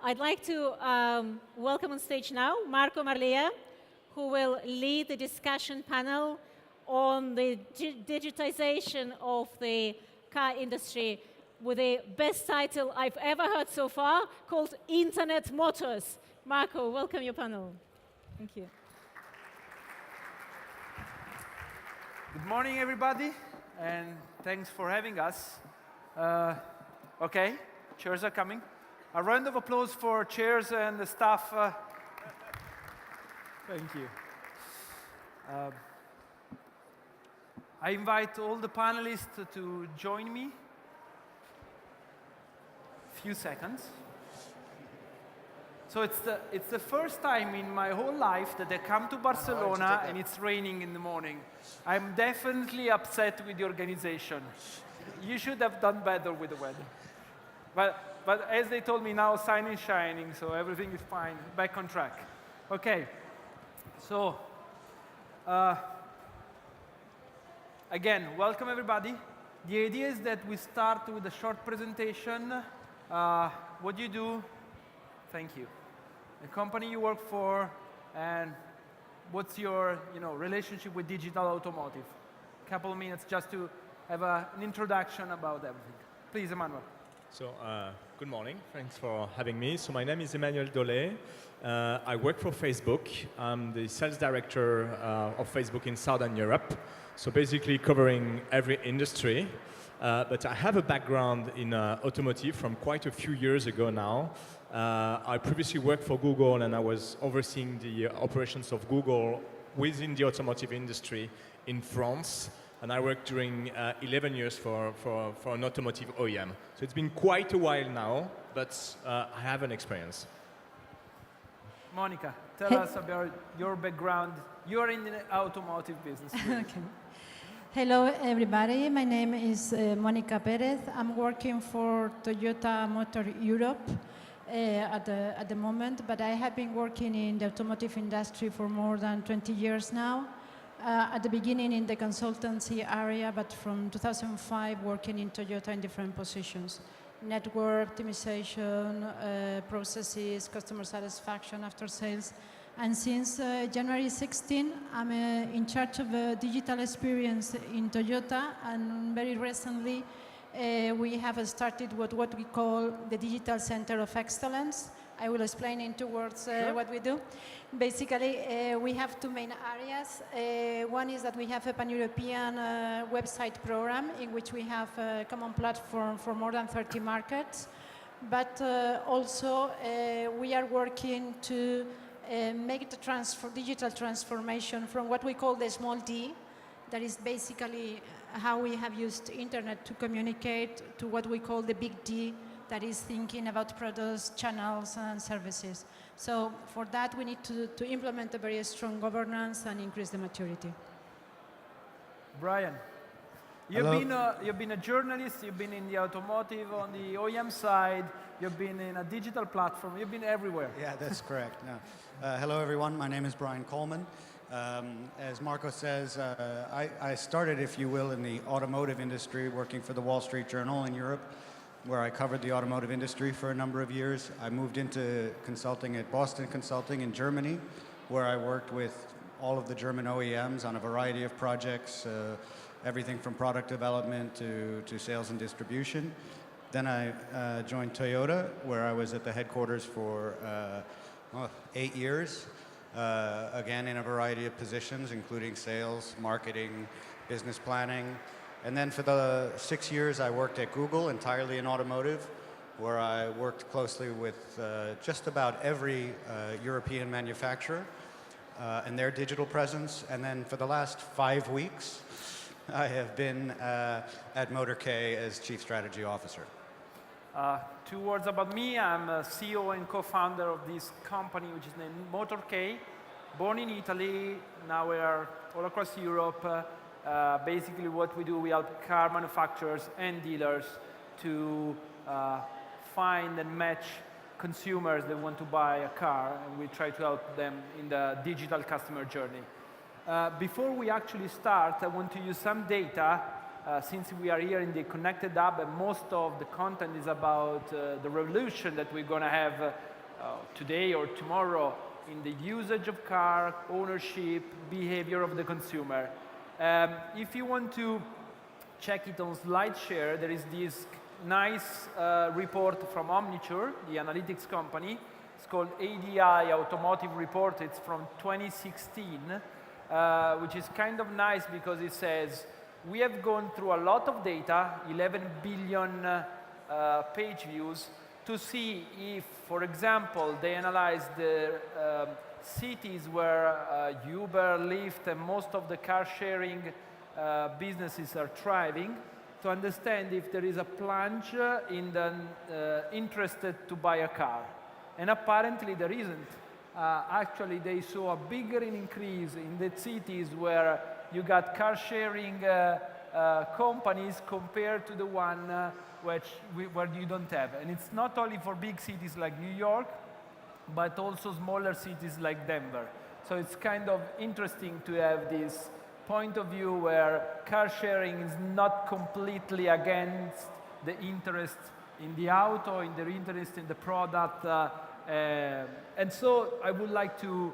I'd like to welcome on stage now Marlia, who will lead the discussion panel on the digitization of the car industry with the best title I've ever heard so far, called Internet Motors. Marco, welcome your panel. Thank you. Good morning, everybody, and thanks for having us. Okay, chairs are coming. A round of applause for chairs and the staff. Thank you. I invite all the panelists to join me. Few seconds. So it's the first time in my whole life that I come to Barcelona and it's raining in the morning. I'm definitely upset with the organization. You should have done better with the weather. But as they told me now, sun is shining, so everything is fine, back on track. Okay, so again, welcome everybody. The idea is that we start with a short presentation. What do you do? Thank you. The company you work for, and what's your relationship with digital automotive. A couple of minutes just to have an introduction about everything. Please, Emmanuel. So, good morning. Thanks for having me. So, my name is Emmanuel Dolé. I work for Facebook. I'm the sales director of Facebook in Southern Europe. So, basically covering every industry. But I have a background in automotive from quite a few years ago now. I previously worked for Google, and I was overseeing the operations of Google within the automotive industry in France. And I worked during 11 years for an automotive OEM. So it's been quite a while now, but I have an experience. Monica, tell us about your background. You're in the automotive business. Okay. Hello, everybody. My name is Monika Paris. I'm working for Toyota Motor Europe at the moment, but I have been working in the automotive industry for more than 20 years now. At the beginning in the consultancy area, but from 2005 working in Toyota in different positions. Network, optimization, processes, customer satisfaction, after sales. And since January 16, I'm in charge of digital experience in Toyota, and very recently we have started what we call the Digital Center of Excellence. I will explain in 2 words what we do. Basically, we have 2 main areas. One is that we have a pan-European website program in which we have a common platform for more than 30 markets. But also, we are working to make the digital transformation from what we call the small d, that is basically how we have used internet to communicate, to what we call the big D, that is thinking about products, channels, and services. So for that, we need to implement a very strong governance and increase the maturity. Brian, you've been a journalist, you've been in the automotive, on the OEM side, you've been in a digital platform, you've been everywhere. Yeah, that's correct. No. Hello, everyone. My name is Brian Coleman. As Marco says, I started, if you will, in the automotive industry, working for the Wall Street Journal in Europe, where I covered the automotive industry for a number of years. I moved into consulting at Boston Consulting in Germany, where I worked with all of the German OEMs on a variety of projects, everything from product development to sales and distribution. Then I joined Toyota, where I was at the headquarters for 8 years, again in a variety of positions, including sales, marketing, business planning. And then for the 6 years, I worked at Google, entirely in automotive, where I worked closely with just about every European manufacturer and their digital presence. And then for the last 5 weeks, I have been at Motor K as Chief Strategy Officer. 2 words about me. I'm a CEO and co-founder of this company, which is named Motor K. Born in Italy, now we are all across Europe. Basically what we do, we help car manufacturers and dealers to find and match consumers that want to buy a car, and we try to help them in the digital customer journey. Before we actually start, I want to use some data since we are here in the Connected Hub, and most of the content is about the revolution that we're going to have today or tomorrow in the usage of car, ownership, behavior of the consumer. If you want to check it on SlideShare, there is this nice report from Omniture, the analytics company. It's called ADI Automotive Report. It's from 2016, which is kind of nice because it says, we have gone through a lot of data, 11 billion page views, to see if, for example, they analyze the cities where Uber, Lyft, and most of the car sharing businesses are thriving, to understand if there is a plunge in the interested to buy a car. And apparently there isn't. Actually, they saw a bigger increase in the cities where you got car sharing companies compared to the one where you don't have. And it's not only for big cities like New York, but also smaller cities like Denver. So it's kind of interesting to have this point of view where car sharing is not completely against the interest in the auto, in the interest in the product. And so I would like to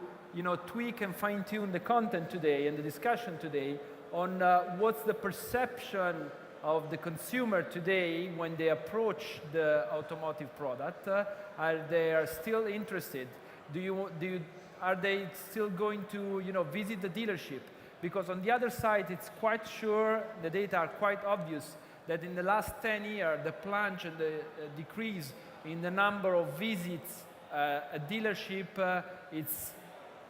tweak and fine-tune the content today and the discussion today on what's the perception of the consumer today when they approach the automotive product. Are they still interested? Are they still going to visit the dealership? Because on the other side, it's quite sure, the data are quite obvious, that in the last 10 years, the plunge and the decrease in the number of visits at dealership, it's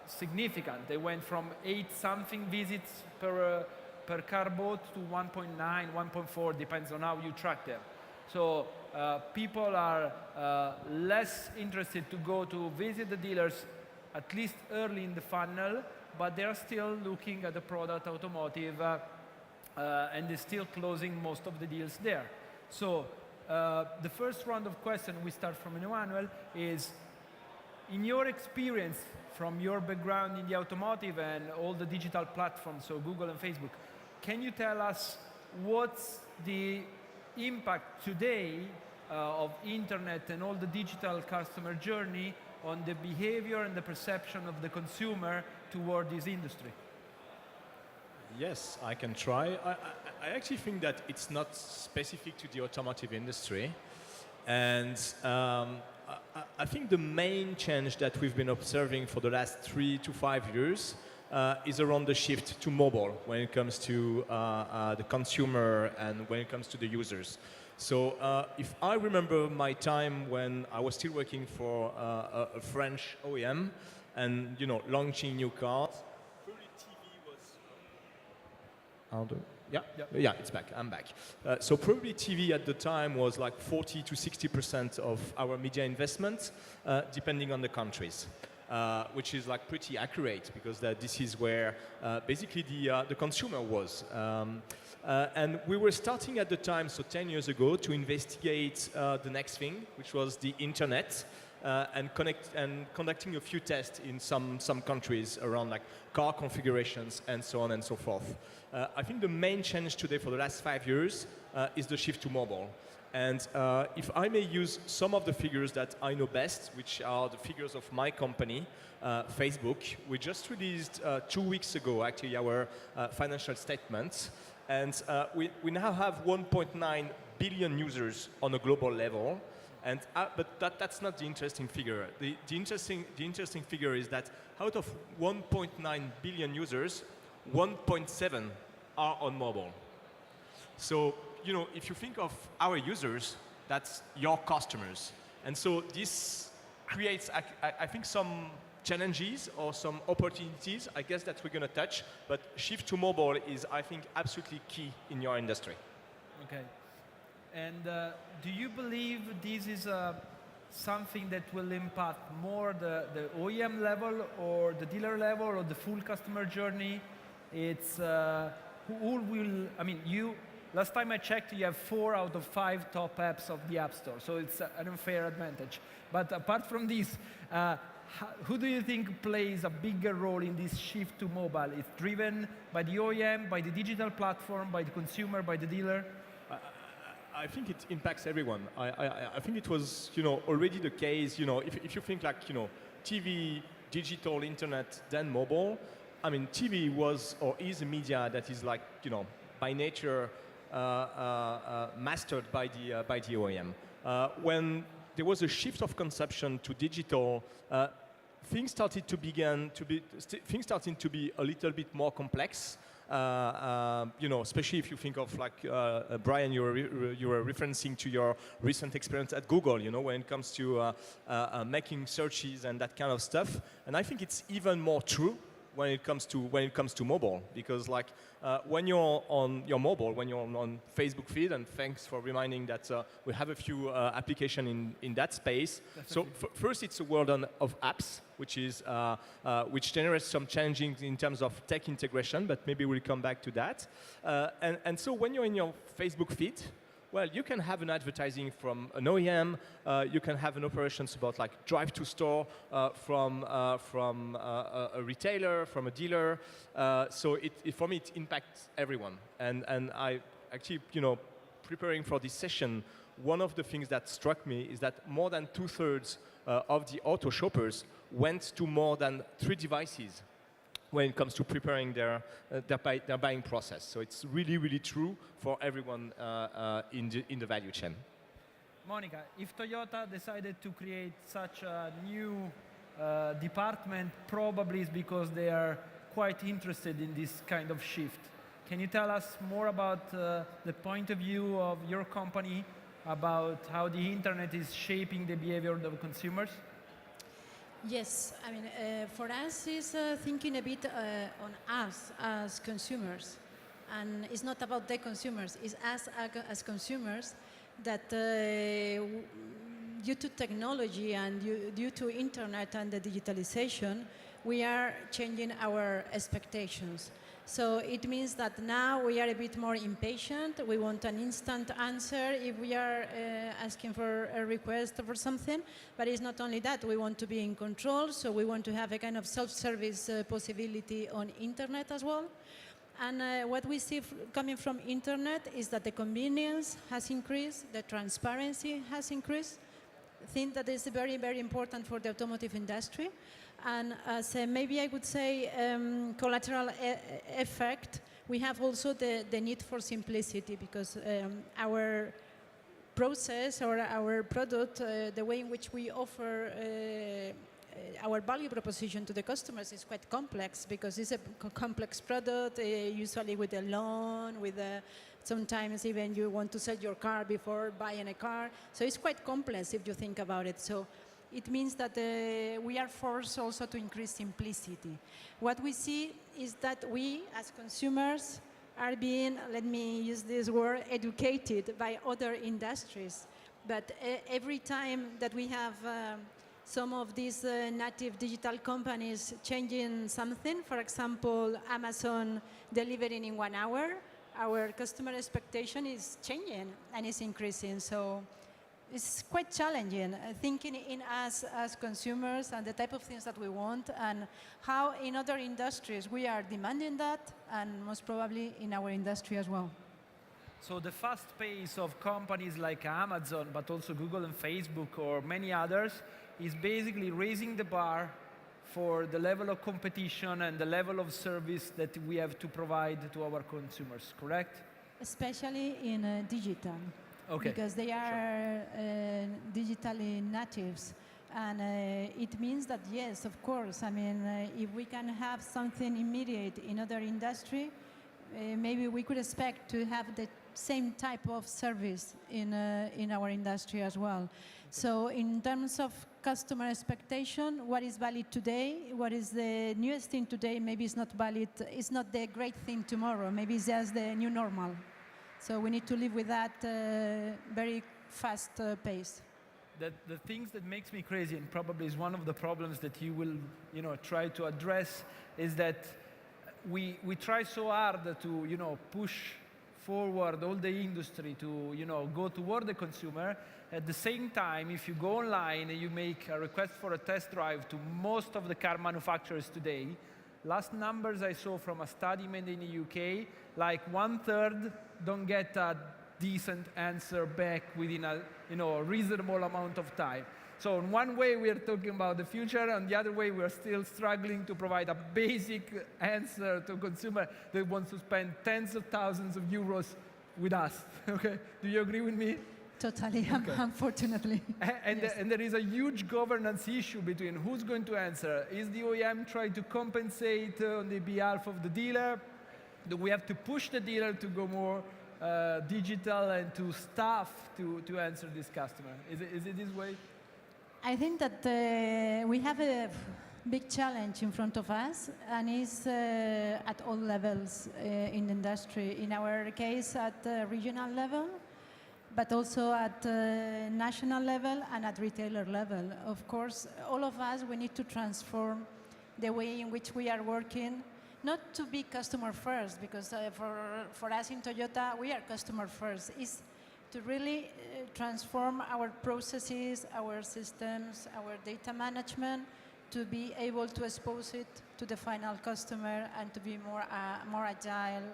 significant. They went from 8-something visits per car bought to 1.9, 1.4, depends on how you track them. So people are less interested to go to visit the dealers, at least early in the funnel, but they're still looking at the product automotive and they're still closing most of the deals there. So the first round of questions, we start from Emmanuel, is in your experience, from your background in the automotive and all the digital platforms, so Google and Facebook, can you tell us what's the impact today of internet and all the digital customer journey on the behavior and the perception of the consumer toward this industry? Yes, I can try. I actually think that it's not specific to the automotive industry. And I think the main change that we've been observing for the last 3 to 5 years is around the shift to mobile when it comes to the consumer and when it comes to the users. So if I remember my time when I was still working for a French OEM and launching new cars, probably TV was... Yeah, it's back. I'm back. So probably TV at the time was like 40 to 60% of our media investment, depending on the countries. Which is like pretty accurate because this is where basically the consumer was. And we were starting at the time, so 10 years ago, to investigate the next thing, which was the internet, and conducting a few tests in some countries around like car configurations and so on and so forth. I think the main change today for the last 5 years is the shift to mobile. And if I may use some of the figures that I know best, which are the figures of my company, Facebook, we just released 2 weeks ago, actually, our financial statements. And we now have 1.9 billion users on a global level. And, but that's not the interesting figure. The interesting figure is that out of 1.9 billion users, 1.7 are on mobile. So, if you think of our users, that's your customers. And so this creates, I think, some challenges or some opportunities, I guess, that we're going to touch. But shift to mobile is, I think, absolutely key in your industry. Okay. And do you believe this is something that will impact more the OEM level or the dealer level or the full customer journey? It's who will, last time I checked, you have 4 out of 5 top apps of the App Store, so it's an unfair advantage. But apart from this, who do you think plays a bigger role in this shift to mobile? It's driven by the OEM, by the digital platform, by the consumer, by the dealer? I think it impacts everyone. I think it was, already the case, if you think like, TV, digital, internet, then mobile. I mean, TV was or is a media that is like, by nature mastered by the OEM. When there was a shift of consumption to digital, things started to be a little bit more complex. Especially if you think of like Brian, you were referencing to your recent experience at Google. When it comes to making searches and that kind of stuff. And I think it's even more true when it comes to mobile, because like when you're on your mobile, when you're on Facebook feed, and thanks for reminding that we have a few applications in that space. Definitely. So first, it's a world of apps, which generates some changes in terms of tech integration, but maybe we'll come back to that. And so when you're in your Facebook feed, well, you can have an advertising from an OEM. You can have an operations about like drive to store from a retailer, from a dealer. So for me, it impacts everyone. And I actually, preparing for this session, one of the things that struck me is that more than 2/3 of the auto shoppers went to more than 3 devices when it comes to preparing their buying process. So it's really, really true for everyone in the value chain. Monica, if Toyota decided to create such a new department, probably it's because they are quite interested in this kind of shift. Can you tell us more about the point of view of your company about how the internet is shaping the behavior of consumers? Yes, I mean, for us, it's thinking a bit on us as consumers. And it's not about the consumers, it's us as consumers that due to technology and due to internet and the digitalization, we are changing our expectations. So it means that now we are a bit more impatient. We want an instant answer if we are asking for a request for something. But it's not only that. We want to be in control. So we want to have a kind of self-service possibility on internet as well. And what we see coming from internet is that the convenience has increased, the transparency has increased. I think that is very, very important for the automotive industry. And as maybe I would say collateral effect, we have also the need for simplicity, because our process or our product, the way in which we offer our value proposition to the customers is quite complex, because it's a complex product, usually with a loan, with sometimes even you want to sell your car before buying a car. So it's quite complex if you think about it. So it means that we are forced also to increase simplicity. What we see is that we, as consumers, are being, let me use this word, educated by other industries. But every time that we have some of these native digital companies changing something, for example, Amazon delivering in 1 hour, our customer expectation is changing and is increasing. So it's quite challenging thinking in us as consumers and the type of things that we want, and how in other industries we are demanding that, and most probably in our industry as well. So the fast pace of companies like Amazon, but also Google and Facebook or many others, is basically raising the bar for the level of competition and the level of service that we have to provide to our consumers, correct? Especially in digital. Okay. Because they are digitally natives. And it means that, yes, of course, I mean, if we can have something immediate in other industry, maybe we could expect to have the same type of service in our industry as well. So in terms of customer expectation, what is valid today, what is the newest thing today, maybe it's not valid, it's not the great thing tomorrow, maybe it's just the new normal. So we need to live with that very fast pace. The things that makes me crazy, and probably is one of the problems that you will, try to address, is that we try so hard to, push forward all the industry to go toward the consumer. At the same time, if you go online and you make a request for a test drive to most of the car manufacturers today, last numbers I saw from a study made in the UK, like 1/3 don't get a decent answer back within a reasonable amount of time. So in one way we are talking about the future, and the other way we are still struggling to provide a basic answer to a consumer that wants to spend tens of thousands of euros with us. Okay, do you agree with me? Totally, unfortunately. And, Yes. and there is a huge governance issue between who's going to answer. Is the OEM trying to compensate on the behalf of the dealer? Do we have to push the dealer to go more digital and to staff to answer this customer? Is it this way? I think that we have a big challenge in front of us, and it's at all levels in the industry. In our case, at the regional level, but also at national level and at retailer level. Of course, all of us, we need to transform the way in which we are working, not to be customer first, because for us in Toyota, we are customer first. It's to really transform our processes, our systems, our data management, to be able to expose it to the final customer and to be more agile,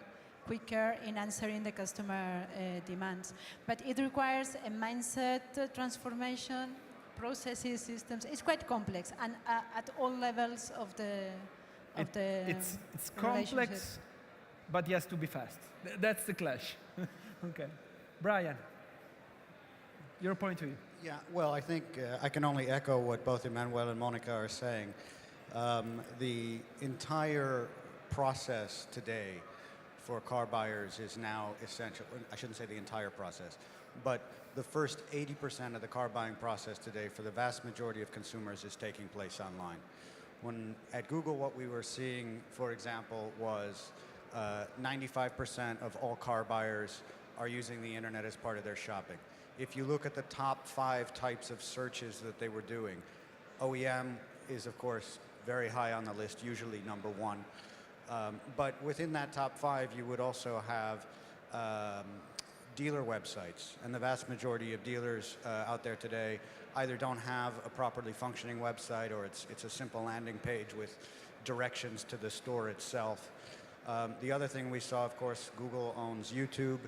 quicker in answering the customer demands. But it requires a mindset transformation, processes, systems. It's quite complex, and at all levels of the It's complex, but it has to be fast. That's the clash. Okay. Brian, your point of view. Yeah, well, I think I can only echo what both Emmanuel and Monica are saying. The entire process today for car buyers is now essential. I shouldn't say the entire process, but the first 80% of the car buying process today for the vast majority of consumers is taking place online. When at Google, what we were seeing, for example, was 95% of all car buyers are using the internet as part of their shopping. If you look at the top 5 types of searches that they were doing, OEM is, of course, very high on the list, usually number 1. But within that top 5, you would also have dealer websites. And the vast majority of dealers out there today either don't have a properly functioning website, or it's a simple landing page with directions to the store itself. The other thing we saw, of course, Google owns YouTube,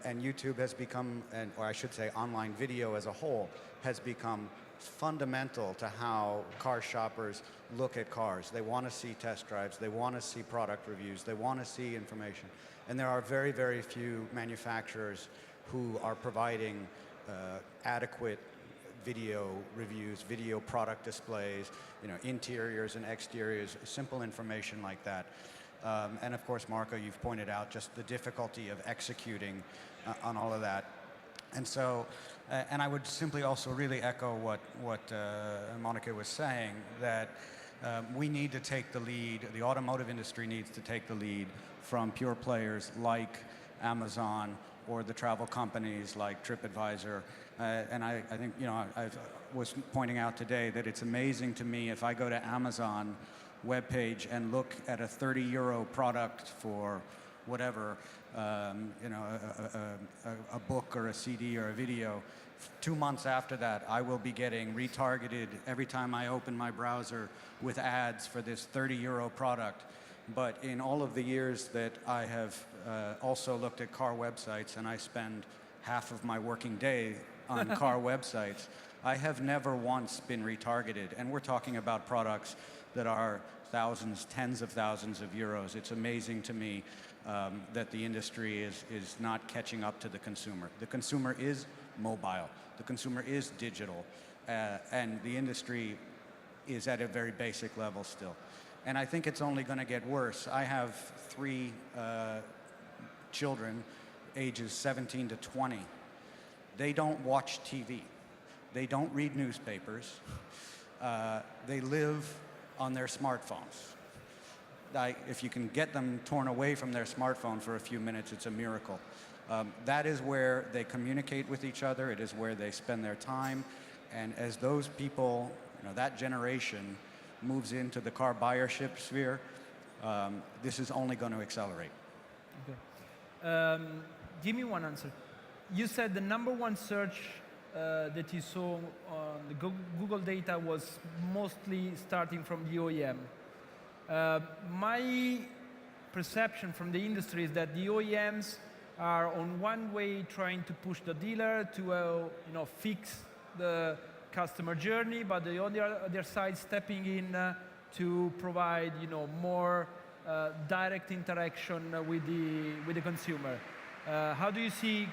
and YouTube has become, or I should say online video as a whole, has become fundamental to how car shoppers look at cars. They want to see test drives, they want to see product reviews, they want to see information. And there are very, very few manufacturers who are providing adequate video reviews, video product displays, interiors and exteriors, simple information like that. And of course, Marco, you've pointed out just the difficulty of executing on all of that. And so, and I would simply also really echo what Monica was saying, that we need to take the lead, the automotive industry needs to take the lead from pure players like Amazon or the travel companies like TripAdvisor. And I think, I was pointing out today that it's amazing to me if I go to Amazon webpage and look at a 30 euro product for whatever, a book or a CD or a video. 2 months after that, I will be getting retargeted every time I open my browser with ads for this 30 euro product. But in all of the years that I have also looked at car websites, and I spend half of my working day on car websites, I have never once been retargeted. And we're talking about products that are thousands, tens of thousands of euros. It's amazing to me that the industry is not catching up to the consumer. The consumer is mobile. The consumer is digital. And the industry is at a very basic level still. And I think it's only going to get worse. I have 3 children, ages 17 to 20. They don't watch TV. They don't read newspapers. They live on their smartphones. If you can get them torn away from their smartphone for a few minutes, it's a miracle. That is where they communicate with each other. It is where they spend their time. And as those people, that generation moves into the car buyership sphere, this is only going to accelerate. Okay. Give me one answer. You said the number one search that you saw on the Google data was mostly starting from the OEM. My perception from the industry is that the OEMs are on one way trying to push the dealer to fix the customer journey, but on the other side stepping in to provide more direct interaction with the consumer. How do you see,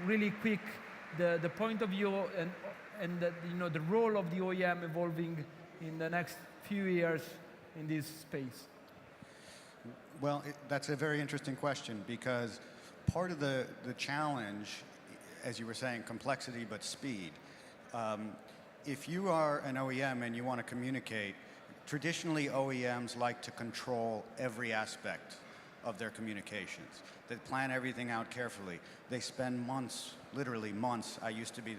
really quick, the point of view and the role of the OEM evolving in the next few years in this space? Well, that's a very interesting question, because part of the challenge, as you were saying, complexity but speed. If you are an OEM and you want to communicate, traditionally OEMs like to control every aspect of their communications. They plan everything out carefully. They spend months, literally months. I used to be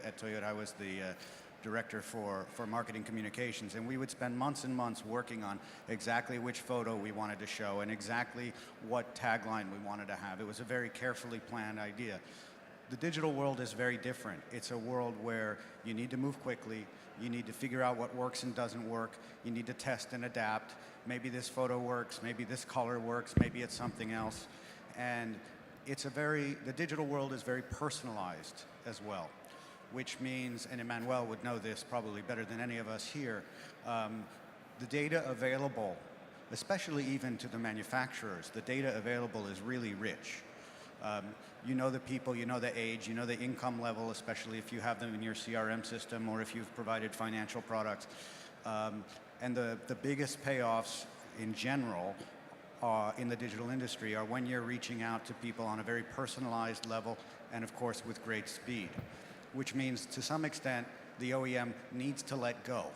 at Toyota, I was the director for marketing communications, and we would spend months and months working on exactly which photo we wanted to show and exactly what tagline we wanted to have. It was a very carefully planned idea. The digital world is very different. It's a world where you need to move quickly, you need to figure out what works and doesn't work, you need to test and adapt. Maybe this photo works, maybe this color works, maybe it's something else. And the digital world is very personalized as well, which means, and Emmanuel would know this probably better than any of us here, the data available, especially even to the manufacturers, the data available is really rich. You know the people, you know the age, you know the income level, especially if you have them in your CRM system or if you've provided financial products. And the biggest payoffs in general in the digital industry are when you're reaching out to people on a very personalized level and, of course, with great speed, which means to some extent the OEM needs to let go.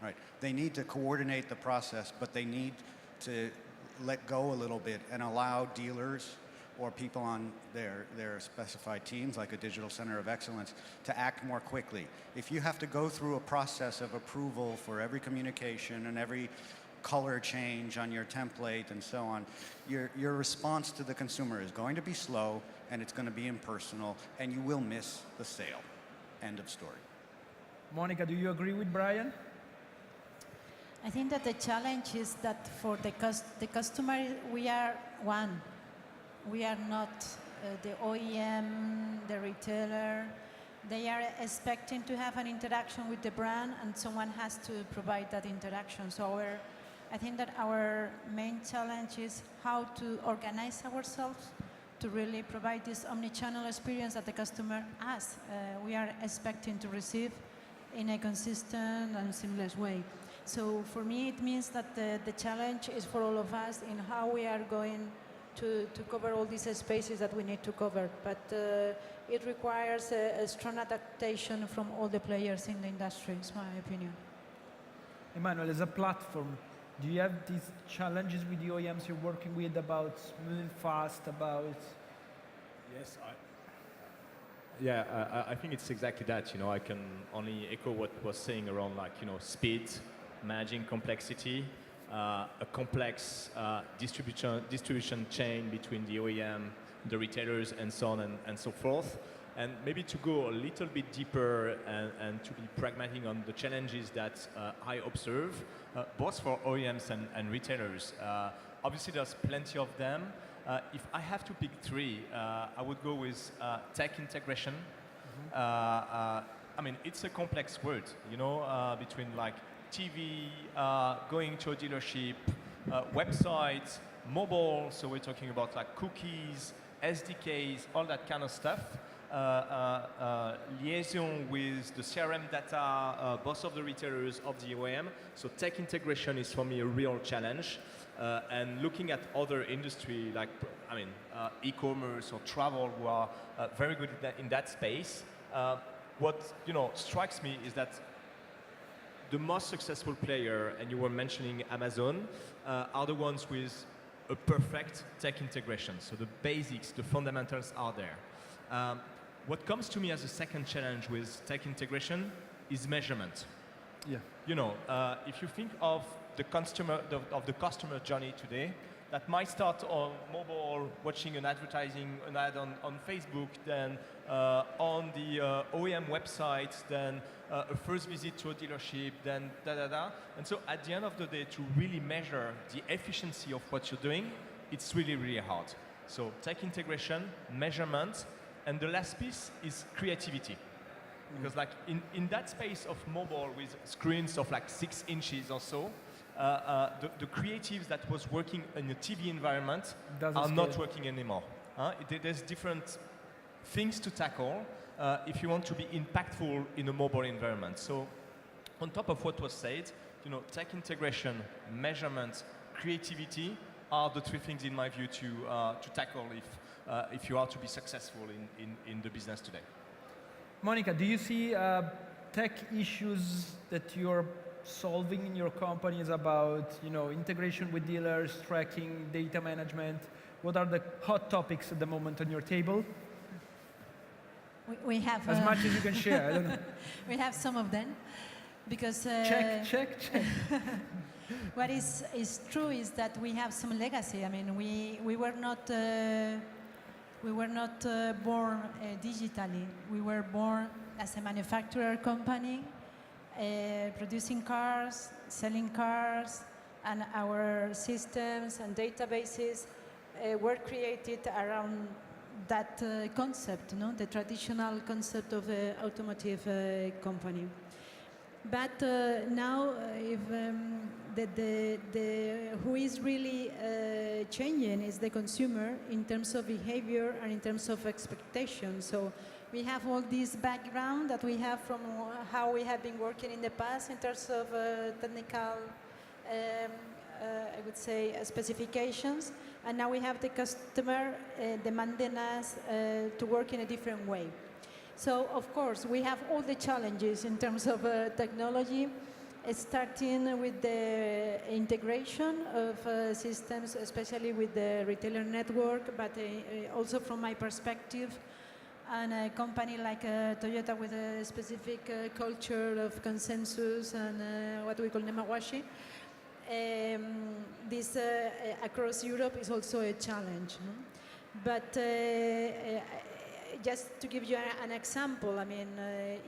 Right? They need to coordinate the process, but they need to let go a little bit and allow dealers or people on their specified teams, like a digital center of excellence, to act more quickly. If you have to go through a process of approval for every communication and every color change on your template and so on, your response to the consumer is going to be slow, and it's going to be impersonal, and you will miss the sale. End of story. Monica, do you agree with Brian? I think that the challenge is that for the customer, we are one. We are not the OEM, the retailer. They are expecting to have an interaction with the brand, and someone has to provide that interaction. So I think that our main challenge is how to organize ourselves to really provide this omni-channel experience that the customer asks. We are expecting to receive in a consistent and seamless way. So for me, it means that the challenge is for all of us in how we are going to cover all these spaces that we need to cover. But it requires a strong adaptation from all the players in the industry, is my opinion. Emmanuel, as a platform, do you have these challenges with the OEMs you're working with about moving fast, about... Yes, I think it's exactly that. I can only echo what was saying around speed, managing complexity, a complex distribution chain between the OEM, the retailers, and so on and so forth. And maybe to go a little bit deeper and to be pragmatic on the challenges that I observe, both for OEMs and retailers. Obviously, there's plenty of them. If I have to pick three, I would go with tech integration. Mm-hmm. It's a complex word, between TV, going to a dealership, websites, mobile, so we're talking about cookies, SDKs, all that kind of stuff. Liaison with the CRM data, both of the retailers, of the OEM. So tech integration is for me a real challenge. And looking at other industry e-commerce or travel, who are very good in that space, what strikes me is that the most successful player, and you were mentioning Amazon, are the ones with a perfect tech integration. So the basics, the fundamentals are there. What comes to me as a second challenge with tech integration is measurement. Yeah. If you think of the customer journey today, that might start on mobile, watching an ad on Facebook, then on the OEM website, then a first visit to a dealership, then da-da-da. And so at the end of the day, to really measure the efficiency of what you're doing, it's really, really hard. So tech integration, measurement, and the last piece is creativity. Because like in that space of mobile with screens of like 6 inches or so, the creatives that was working in a TV environment are not working anymore. There's different things to tackle if you want to be impactful in a mobile environment. So on top of what was said, tech integration, measurement, creativity are the 3 things in my view to tackle if you are to be successful in the business today. Monica, do you see tech issues that you're solving in your companies about integration with dealers, tracking, data management? What are the hot topics at the moment on your table? We have as much as you can share. I don't know. We have some of them because check. what is true is that we have some legacy. I mean, we were not born digitally. We were born as a manufacturer company, producing cars, selling cars, and our systems and databases were created around that concept, the traditional concept of an automotive company. But now, if who is really changing is the consumer in terms of behavior and in terms of expectation. So we have all this background that we have from how we have been working in the past in terms of technical, I would say, specifications. And now we have the customer demanding us to work in a different way. So, of course, we have all the challenges in terms of technology, starting with the integration of systems, especially with the retailer network, but also from my perspective, and a company like Toyota with a specific culture of consensus and what we call nemawashi. This across Europe is also a challenge. No? But just to give you an example, I mean,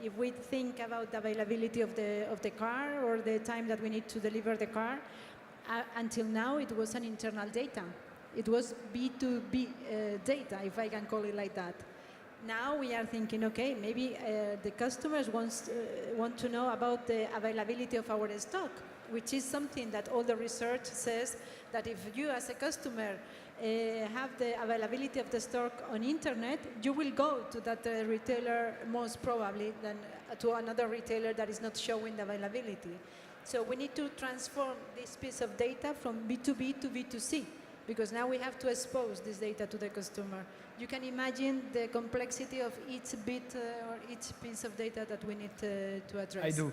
if we think about the availability of the car or the time that we need to deliver the car, until now it was an internal data. It was B2B data, if I can call it like that. Now we are thinking, okay, maybe the customers want to know about the availability of our stock, which is something that all the research says that if you as a customer have the availability of the stock on internet, you will go to that retailer most probably than to another retailer that is not showing the availability. So we need to transform this piece of data from B2B to B2C, because now we have to expose this data to the customer. You can imagine the complexity of each bit or each piece of data that we need to address. I do.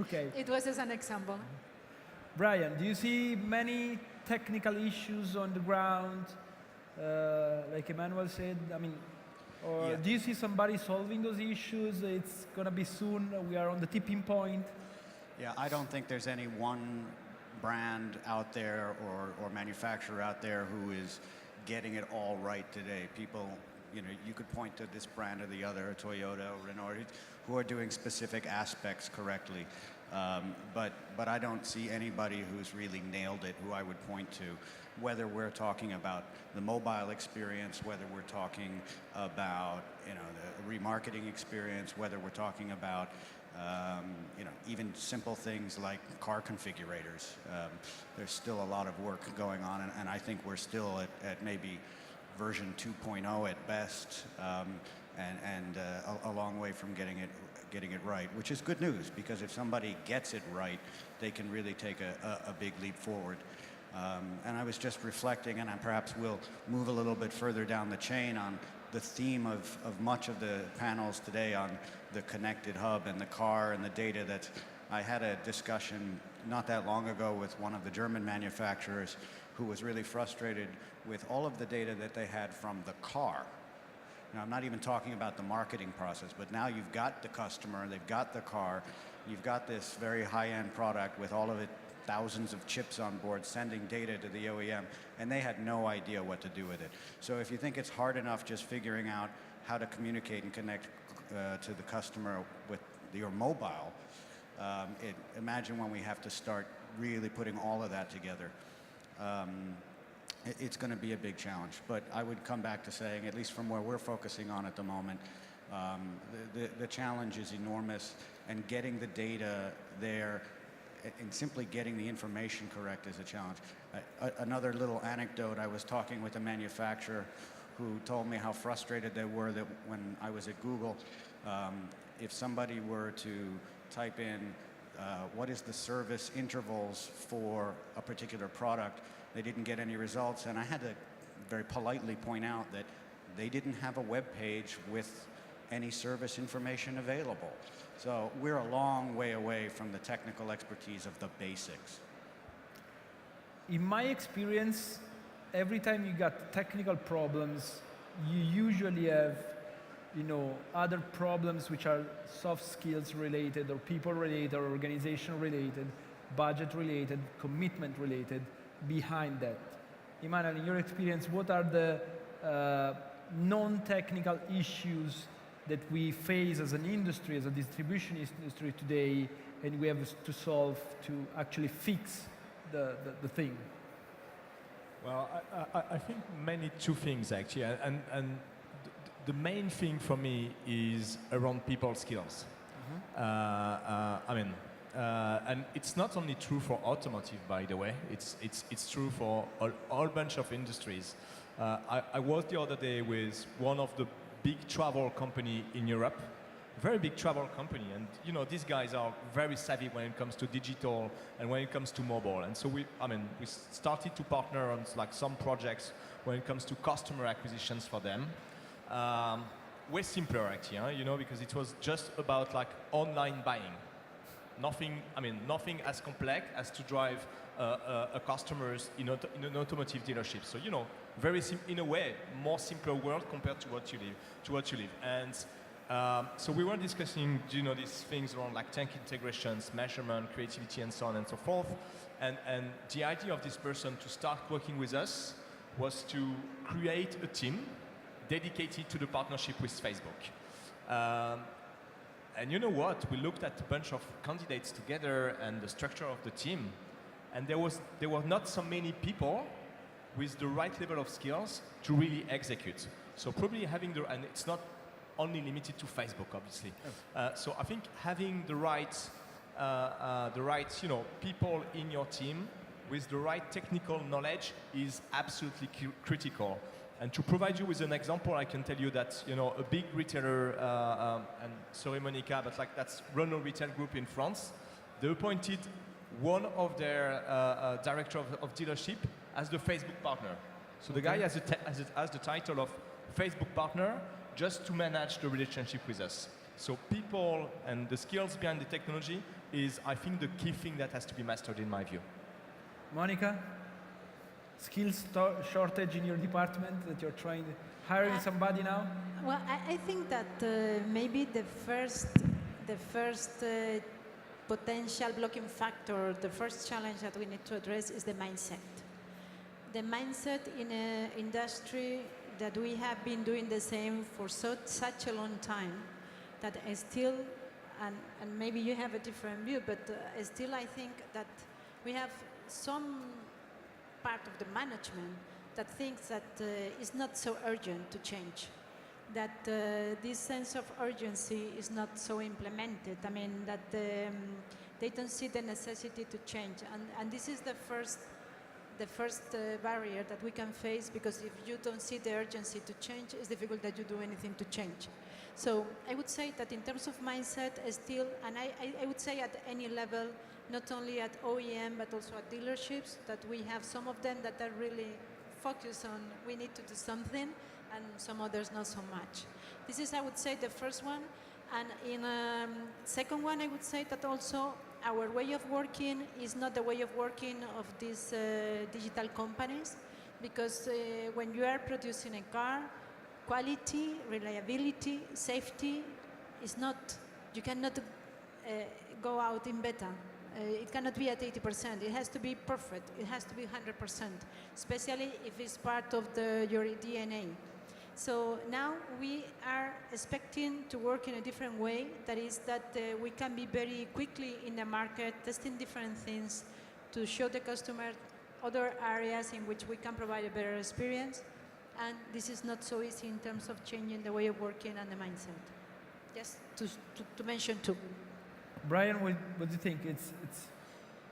Okay. It was as an example. Brian, do you see many technical issues on the ground, like Emmanuel said? I mean, or do you see somebody solving those issues? It's going to be soon. We are on the tipping point. Yeah, I don't think there's any one brand out there or manufacturer out there who is getting it all right today. People, you could point to this brand or the other, Toyota, Renault, who are doing specific aspects correctly. But I don't see anybody who's really nailed it, who I would point to, whether we're talking about the mobile experience, whether we're talking about the remarketing experience, whether we're talking about even simple things like car configurators. There's still a lot of work going on, and I think we're still at maybe version 2.0 at best, and a long way from getting it right, which is good news, because if somebody gets it right, they can really take a big leap forward. And I was just reflecting, and I perhaps will move a little bit further down the chain on the theme of much of the panels today on the connected hub and the car and the data. That I had a discussion not that long ago with one of the German manufacturers who was really frustrated with all of the data that they had from the car. Now, I'm not even talking about the marketing process, but now you've got the customer, they've got the car, you've got this very high-end product with all of it thousands of chips on board sending data to the OEM, and they had no idea what to do with it. So if you think it's hard enough just figuring out how to communicate and connect to the customer with your mobile, imagine when we have to start really putting all of that together. It's going to be a big challenge. But I would come back to saying, at least from where we're focusing on at the moment, the challenge is enormous, and getting the data there and simply getting the information correct is a challenge. Another little anecdote, I was talking with a manufacturer who told me how frustrated they were that when I was at Google, if somebody were to type in what is the service intervals for a particular product, they didn't get any results, and I had to very politely point out that they didn't have a web page with any service information available. So we're a long way away from the technical expertise of the basics. In my experience, every time you got technical problems, you usually have, other problems which are soft skills related, or people related, or organization related, budget related, commitment related behind that. Emmanuel, in your experience, what are the non-technical issues that we face as an industry, as a distribution industry today, and we have to solve to actually fix the thing? Well, I think mainly two things actually, and the main thing for me is around people skills. And it's not only true for automotive, by the way. It's true for a whole bunch of industries. I was the other day with one of the big travel company in Europe, very big travel company, and these guys are very savvy when it comes to digital and when it comes to mobile. And so we started to partner on like some projects when it comes to customer acquisitions for them. Way simpler actually, because it was just about like online buying. Nothing as complex as to drive a customers in an automotive dealership. So very in a way more simpler world compared to what you live. And so we were discussing these things around like tank integrations, measurement, creativity, and so on and so forth. And the idea of this person to start working with us was to create a team dedicated to the partnership with Facebook. And you know what? We looked at a bunch of candidates together and the structure of the team, and there were not so many people with the right level of skills to really execute. So probably and it's not only limited to Facebook, obviously. So I think having the right people in your team with the right technical knowledge is absolutely critical. And to provide you with an example, I can tell you that a big retailer, and sorry Monica, but like that's Renault Retail Group in France. They appointed one of their director of dealership as the Facebook partner. So the guy has the title of Facebook partner just to manage the relationship with us. So people and the skills behind the technology is, I think, the key thing that has to be mastered in my view. Monica? Skills shortage in your department that you're hiring somebody now? Well, I think that maybe the first potential blocking factor, the first challenge that we need to address is the mindset. The mindset in an industry that we have been doing the same for such a long time, that I still, and maybe you have a different view, but still I think that we have some part of the management that thinks that it's not so urgent to change, that this sense of urgency is not so implemented. I mean, that they don't see the necessity to change. And this is the first barrier that we can face, because if you don't see the urgency to change, it's difficult that you do anything to change. So I would say that in terms of mindset, still, and I would say at any level, not only at OEM, but also at dealerships, that we have some of them that are really focused on we need to do something, and some others not so much. This is, I would say, the first one. And in second one, I would say that also our way of working is not the way of working of these digital companies, because when you are producing a car, quality, reliability, safety is not, you cannot go out in beta. It cannot be at 80%. It has to be perfect. It has to be 100%, especially if it's part of your DNA. So now we are expecting to work in a different way. That is that we can be very quickly in the market, testing different things to show the customer other areas in which we can provide a better experience. And this is not so easy in terms of changing the way of working and the mindset. Just to mention two. Brian, what do you think?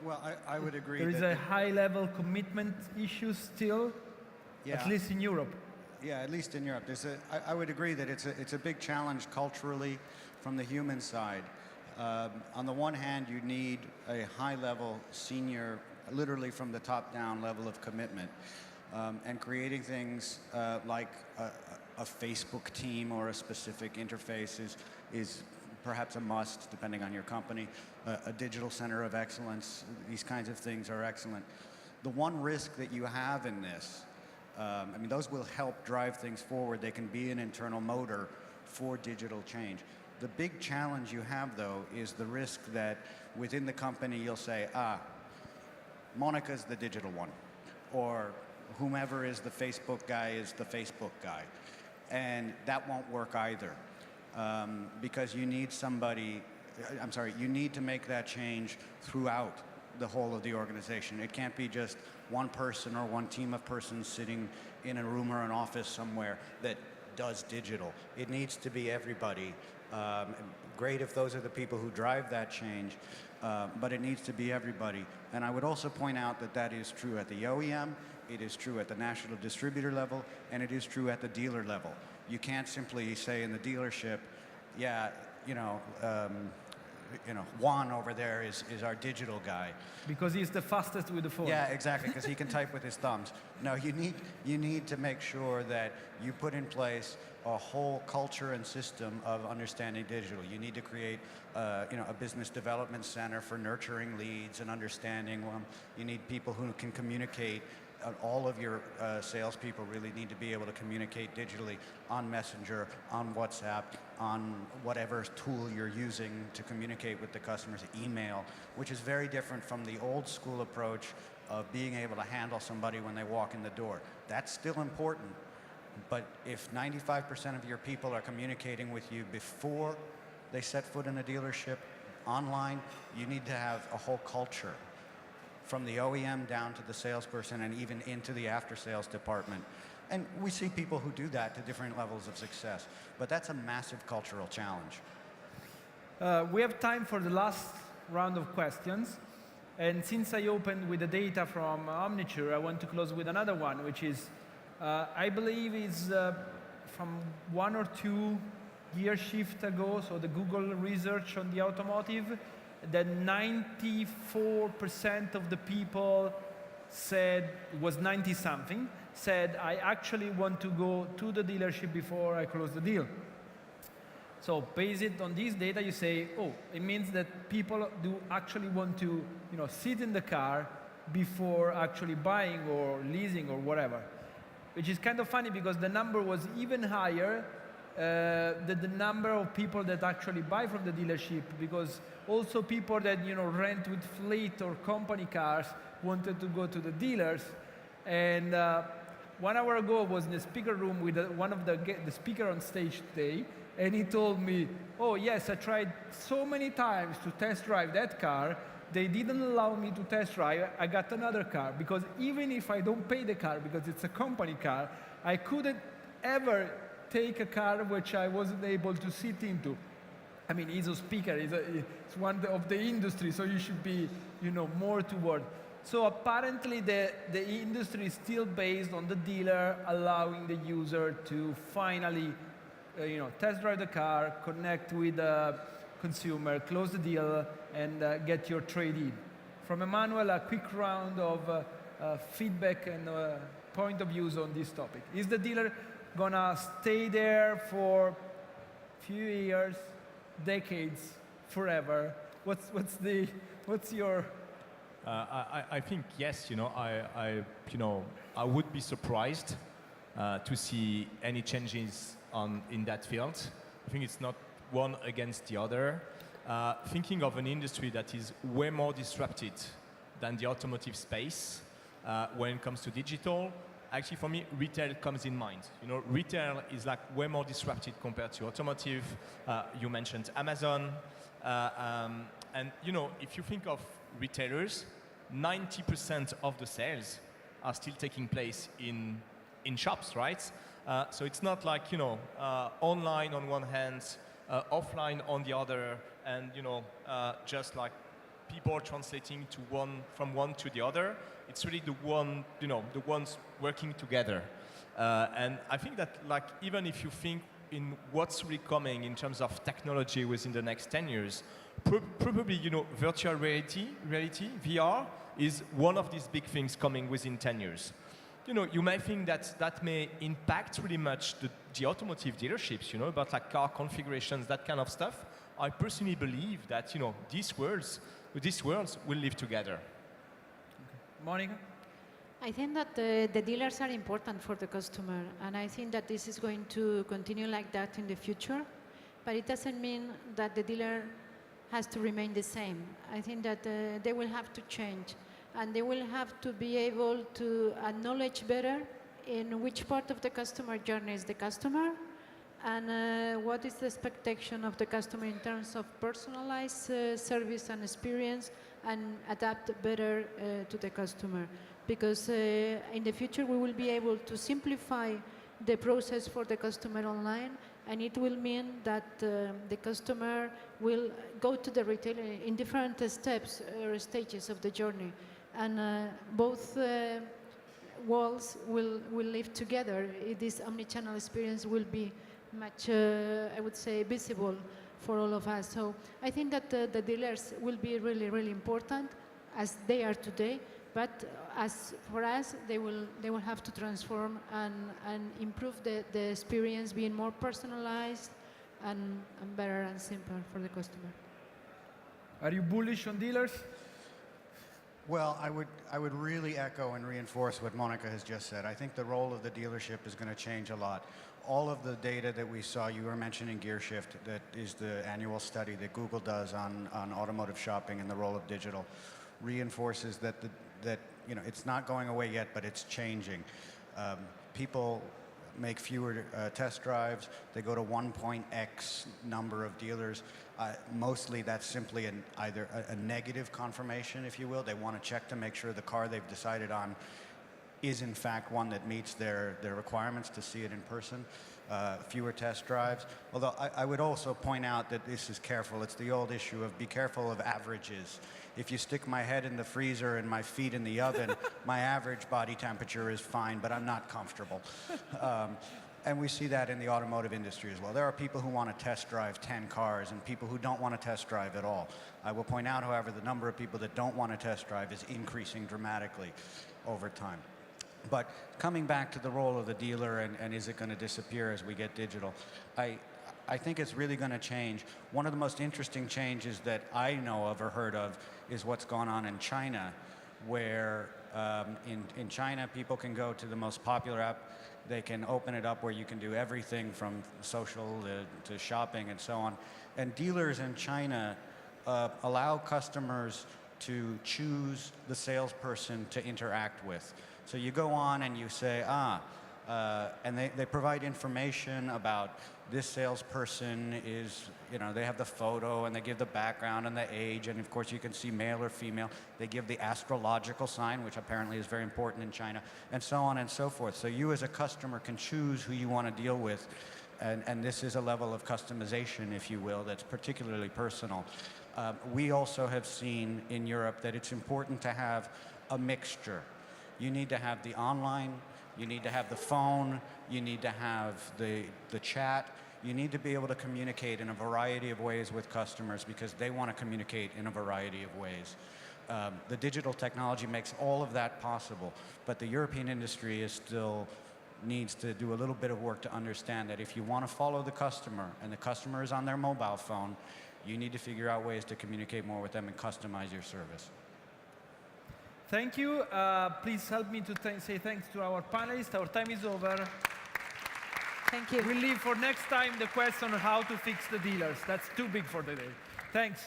Well, I would agree. There is a high-level commitment issue still, yeah, at least in Europe. Yeah, at least in Europe. I would agree that it's a big challenge culturally from the human side. On the one hand, you need a high-level senior, literally from the top-down level of commitment. And creating things like a Facebook team or a specific interface is perhaps a must, depending on your company. A digital center of excellence, these kinds of things are excellent. The one risk that you have in this, I mean, those will help drive things forward. They can be an internal motor for digital change. The big challenge you have, though, is the risk that within the company you'll say, Monica's the digital one, or whomever is the Facebook guy is the Facebook guy. And that won't work either, because you need somebody, you need to make that change throughout the whole of the organization. It can't be just one person or one team of persons sitting in a room or an office somewhere that does digital. It needs to be everybody. Great if those are the people who drive that change, but it needs to be everybody. And I would also point out that that is true at the OEM, it is true at the national distributor level, and it is true at the dealer level. You can't simply say in the dealership, yeah, Juan over there is our digital guy. Because he's the fastest with the phone. Yeah, exactly, because he can type with his thumbs. No, you need to make sure that you put in place a whole culture and system of understanding digital. You need to create a business development center for nurturing leads and understanding them. You need people who can communicate. All of your salespeople really need to be able to communicate digitally on Messenger, on WhatsApp, on whatever tool you're using to communicate with the customers, email, which is very different from the old school approach of being able to handle somebody when they walk in the door. That's still important, but if 95% of your people are communicating with you before they set foot in a dealership, online, you need to have a whole culture from the OEM down to the salesperson and even into the after-sales department. And we see people who do that to different levels of success, but that's a massive cultural challenge. We have time for the last round of questions. And since I opened with the data from Omniture, I want to close with another one, which is, I believe is from 1 or 2 year shift ago, so the Google research on the automotive, that 94% of the people said, it was 90-something, said, I actually want to go to the dealership before I close the deal. So based on this data, you say, oh, it means that people do actually want to sit in the car before actually buying or leasing or whatever. Which is kind of funny because the number was even higher than the number of people that actually buy from the dealership, because also people that rent with fleet or company cars wanted to go to the dealers. And 1 hour ago I was in the speaker room with one of the speaker on stage today, and he told me, oh yes, I tried so many times to test drive that car, they didn't allow me to test drive, I got another car, because even if I don't pay the car because it's a company car, I couldn't ever take a car which I wasn't able to sit into. I mean, he's a speaker, it's one of the industry, so you should be, more toward. So apparently the industry is still based on the dealer allowing the user to finally, test drive the car, connect with the consumer, close the deal, and get your trade-in. From Emmanuel, a quick round of feedback and point of views on this topic. Is the dealer gonna stay there for a few years, decades, forever? What's your? I think yes. I would be surprised to see any changes in that field. I think it's not one against the other. thinking of an industry that is way more disrupted than the automotive space when it comes to digital. Actually, for me, retail comes in mind. You know, retail is like way more disrupted compared to automotive. You mentioned Amazon. And, you know, if you think of retailers, 90% of the sales are still taking place in shops, right? So it's not like, you know, online on one hand, offline on the other, and, you know, just like people translating from one to the other. It's really the one, you know, the ones working together. And I think that, like, even if you think in what's really coming in terms of technology within the next 10 years, probably, you know, virtual reality, VR, is one of these big things coming within 10 years. You know, you may think that that may impact really much the automotive dealerships, you know, about like car configurations, that kind of stuff. I personally believe that, you know, these worlds will live together. Monica? I think that the dealers are important for the customer, and I think that this is going to continue like that in the future, but it doesn't mean that the dealer has to remain the same. I think that they will have to change, and they will have to be able to acknowledge better in which part of the customer journey is the customer, and what is the expectation of the customer in terms of personalized service and experience, and adapt better to the customer. Because in the future we will be able to simplify the process for the customer online, and it will mean that the customer will go to the retailer in different steps or stages of the journey, and both worlds will live together. This omnichannel experience will be much, I would say, visible for all of us. So I think that the dealers will be really, really important as they are today, but as for us, they will have to transform and improve the experience, being more personalized and better and simpler for the customer. Are you bullish on dealers? Well, I would really echo and reinforce what Monica has just said. I think the role of the dealership is going to change a lot. All of the data that we saw, you were mentioning GearShift, that is the annual study that Google does on automotive shopping and the role of digital, reinforces that you know, it's not going away yet, but it's changing. People make fewer test drives. They go to 1.x number of dealers. Mostly that's simply either a negative confirmation, if you will. They want to check to make sure the car they've decided on is in fact one that meets their requirements to see it in person. Fewer test drives. Although I would also point out that this is careful. It's the old issue of be careful of averages. If you stick my head in the freezer and my feet in the oven, my average body temperature is fine, but I'm not comfortable. And we see that in the automotive industry as well. There are people who want to test drive 10 cars and people who don't want to test drive at all. I will point out, however, the number of people that don't want to test drive is increasing dramatically over time. But coming back to the role of the dealer and is it going to disappear as we get digital, I think it's really going to change. One of the most interesting changes that I know of or heard of is what's gone on in China, where in China people can go to the most popular app. They can open it up where you can do everything from social to shopping and so on. And dealers in China allow customers to choose the salesperson to interact with. So you go on and you say, and they provide information about this salesperson is, you know, they have the photo and they give the background and the age, and of course you can see male or female. They give the astrological sign, which apparently is very important in China, and so on and so forth. So you as a customer can choose who you want to deal with, and this is a level of customization, if you will, that's particularly personal. We also have seen in Europe that it's important to have a mixture. You need to have the online, you need to have the phone, you need to have the chat. You need to be able to communicate in a variety of ways with customers because they want to communicate in a variety of ways. The digital technology makes all of that possible, but the European industry is still needs to do a little bit of work to understand that if you want to follow the customer and the customer is on their mobile phone, you need to figure out ways to communicate more with them and customize your service. Thank you. Please help me to say thanks to our panelists. Our time is over. Thank you. We'll leave for next time the question on how to fix the dealers. That's too big for today. Thanks.